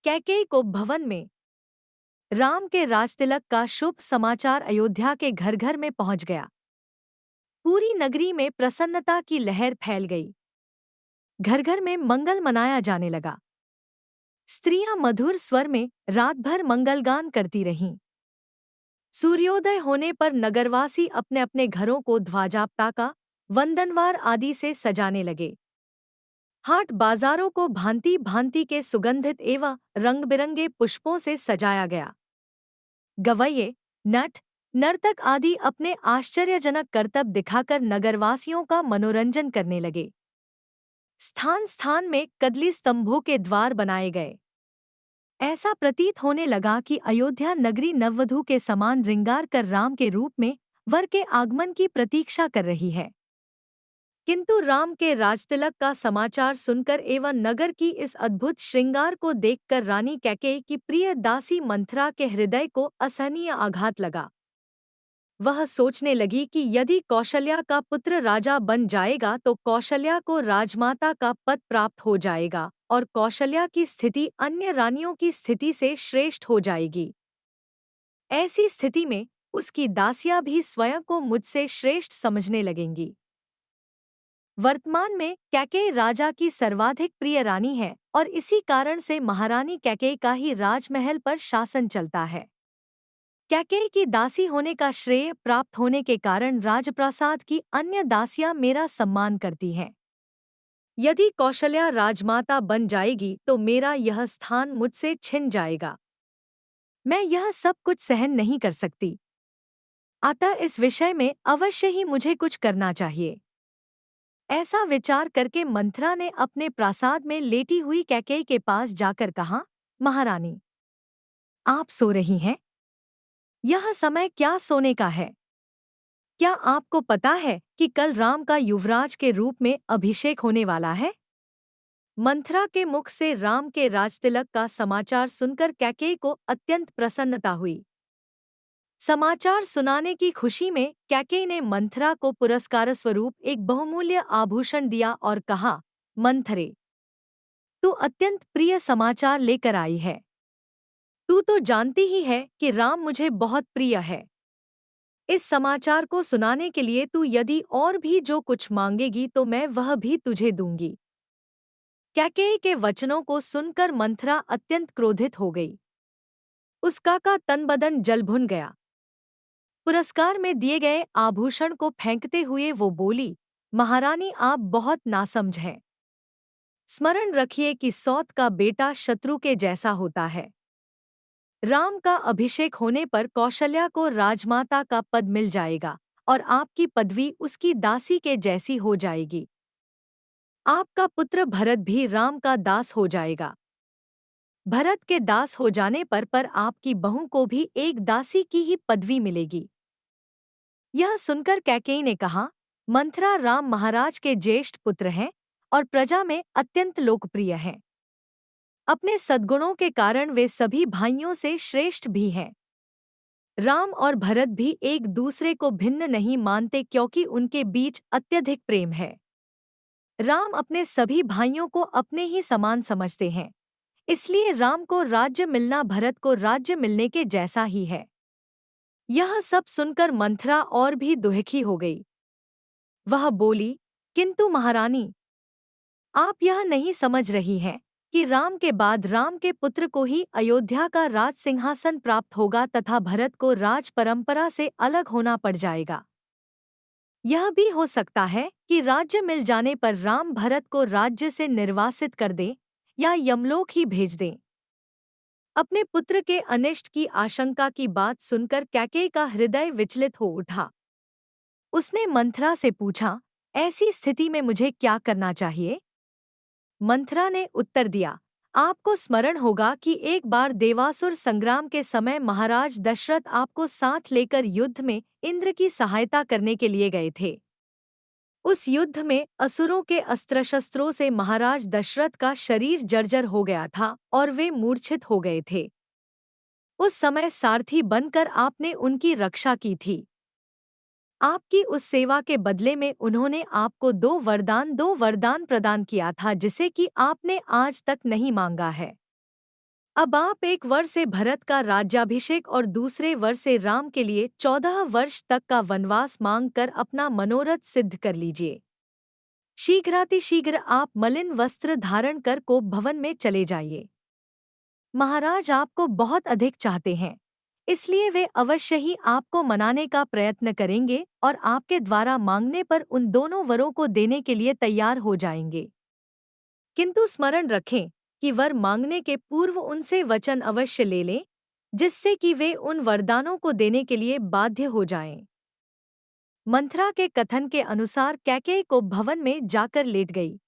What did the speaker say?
कैकेयी को भवन में राम के राजतिलक का शुभ समाचार अयोध्या के घर घर में पहुंच गया। पूरी नगरी में प्रसन्नता की लहर फैल गई। घर घर में मंगल मनाया जाने लगा। स्त्रियां मधुर स्वर में रात भर मंगलगान करती रहीं। सूर्योदय होने पर नगरवासी अपने अपने घरों को ध्वजा पताका, वंदनवार आदि से सजाने लगे। हाट बाजारों को भांति भांति के सुगंधित एवं रंग बिरंगे पुष्पों से सजाया गया। गवैये, नट, नर्तक आदि अपने आश्चर्यजनक करतब दिखाकर नगरवासियों का मनोरंजन करने लगे। स्थान स्थान में कदली स्तंभों के द्वार बनाए गए। ऐसा प्रतीत होने लगा कि अयोध्या नगरी नववधू के समान श्रृंगार कर राम के रूप में वर के आगमन की प्रतीक्षा कर रही है। किंतु राम के राजतिलक का समाचार सुनकर एवं नगर की इस अद्भुत श्रृंगार को देखकर रानी कैकेयी की प्रिय दासी मंथरा के हृदय को असहनीय आघात लगा। वह सोचने लगी कि यदि कौशल्या का पुत्र राजा बन जाएगा तो कौशल्या को राजमाता का पद प्राप्त हो जाएगा और कौशल्या की स्थिति अन्य रानियों की स्थिति से श्रेष्ठ हो जाएगी। ऐसी स्थिति में उसकी दासियां भी स्वयं को मुझसे श्रेष्ठ समझने लगेंगी। वर्तमान में कैकेयी राजा की सर्वाधिक प्रिय रानी है और इसी कारण से महारानी कैकेयी का ही राजमहल पर शासन चलता है। कैकेयी की दासी होने का श्रेय प्राप्त होने के कारण राजप्रासाद की अन्य दासियां मेरा सम्मान करती हैं। यदि कौशल्या राजमाता बन जाएगी तो मेरा यह स्थान मुझसे छिन जाएगा। मैं यह सब कुछ सहन नहीं कर सकती। अतः इस विषय में अवश्य ही मुझे कुछ करना चाहिए। ऐसा विचार करके मंथरा ने अपने प्रासाद में लेटी हुई कैकेयी के पास जाकर कहा, महारानी, आप सो रही हैं? यह समय क्या सोने का है? क्या आपको पता है कि कल राम का युवराज के रूप में अभिषेक होने वाला है? मंथरा के मुख से राम के राजतिलक का समाचार सुनकर कैकेयी को अत्यंत प्रसन्नता हुई। समाचार सुनाने की खुशी में कैकेयी ने मंथरा को पुरस्कार स्वरूप एक बहुमूल्य आभूषण दिया और कहा, मंथरे, तू अत्यंत प्रिय समाचार लेकर आई है। तू तो जानती ही है कि राम मुझे बहुत प्रिय है। इस समाचार को सुनाने के लिए तू यदि और भी जो कुछ मांगेगी तो मैं वह भी तुझे दूंगी। कैकेयी के वचनों को सुनकर मंथरा अत्यंत क्रोधित हो गई। उसका तन बदन जल भुन गया। पुरस्कार में दिए गए आभूषण को फेंकते हुए वो बोली, महारानी, आप बहुत नासमझ हैं। स्मरण रखिए कि सौत का बेटा शत्रु के जैसा होता है। राम का अभिषेक होने पर कौशल्या को राजमाता का पद मिल जाएगा और आपकी पदवी उसकी दासी के जैसी हो जाएगी। आपका पुत्र भरत भी राम का दास हो जाएगा। भरत के दास हो जाने पर आपकी बहू को भी एक दासी की ही पदवी मिलेगी। यह सुनकर कैकेयी ने कहा, मंथरा, राम महाराज के ज्येष्ठ पुत्र हैं और प्रजा में अत्यंत लोकप्रिय हैं। अपने सद्गुणों के कारण वे सभी भाइयों से श्रेष्ठ भी हैं। राम और भरत भी एक दूसरे को भिन्न नहीं मानते क्योंकि उनके बीच अत्यधिक प्रेम है। राम अपने सभी भाइयों को अपने ही समान समझते हैं, इसलिए राम को राज्य मिलना भरत को राज्य मिलने के जैसा ही है। यह सब सुनकर मंथरा और भी दुखी हो गई। वह बोली, किंतु महारानी, आप यह नहीं समझ रही हैं कि राम के बाद राम के पुत्र को ही अयोध्या का राज सिंहासन प्राप्त होगा तथा भरत को राज परंपरा से अलग होना पड़ जाएगा। यह भी हो सकता है कि राज्य मिल जाने पर राम भरत को राज्य से निर्वासित कर दें या यमलोक ही भेज दें। अपने पुत्र के अनिष्ट की आशंका की बात सुनकर कैकेयी का हृदय विचलित हो उठा। उसने मंथरा से पूछा, ऐसी स्थिति में मुझे क्या करना चाहिए? मंथरा ने उत्तर दिया, आपको स्मरण होगा कि एक बार देवासुर संग्राम के समय महाराज दशरथ आपको साथ लेकर युद्ध में इंद्र की सहायता करने के लिए गए थे। उस युद्ध में असुरों के अस्त्र शस्त्रों से महाराज दशरथ का शरीर जर्जर हो गया था और वे मूर्छित हो गए थे। उस समय सारथी बनकर आपने उनकी रक्षा की थी। आपकी उस सेवा के बदले में उन्होंने आपको दो वरदान प्रदान किया था जिसे कि आपने आज तक नहीं मांगा है। अब आप एक वर से भरत का राज्याभिषेक और दूसरे वर से राम के लिए 14 वर्ष तक का वनवास मांग कर अपना मनोरथ सिद्ध कर लीजिए। शीघ्रातिशीघ्र आप मलिन वस्त्र धारण कर कोप भवन में चले जाइए। महाराज आपको बहुत अधिक चाहते हैं, इसलिए वे अवश्य ही आपको मनाने का प्रयत्न करेंगे और आपके द्वारा मांगने पर उन दोनों वरों को देने के लिए तैयार हो जाएंगे। किंतु स्मरण रखें कि वर मांगने के पूर्व उनसे वचन अवश्य ले लें, जिससे कि वे उन वरदानों को देने के लिए बाध्य हो जाएं। मंथरा के कथन के अनुसार कैकेयी को भवन में जाकर लेट गई।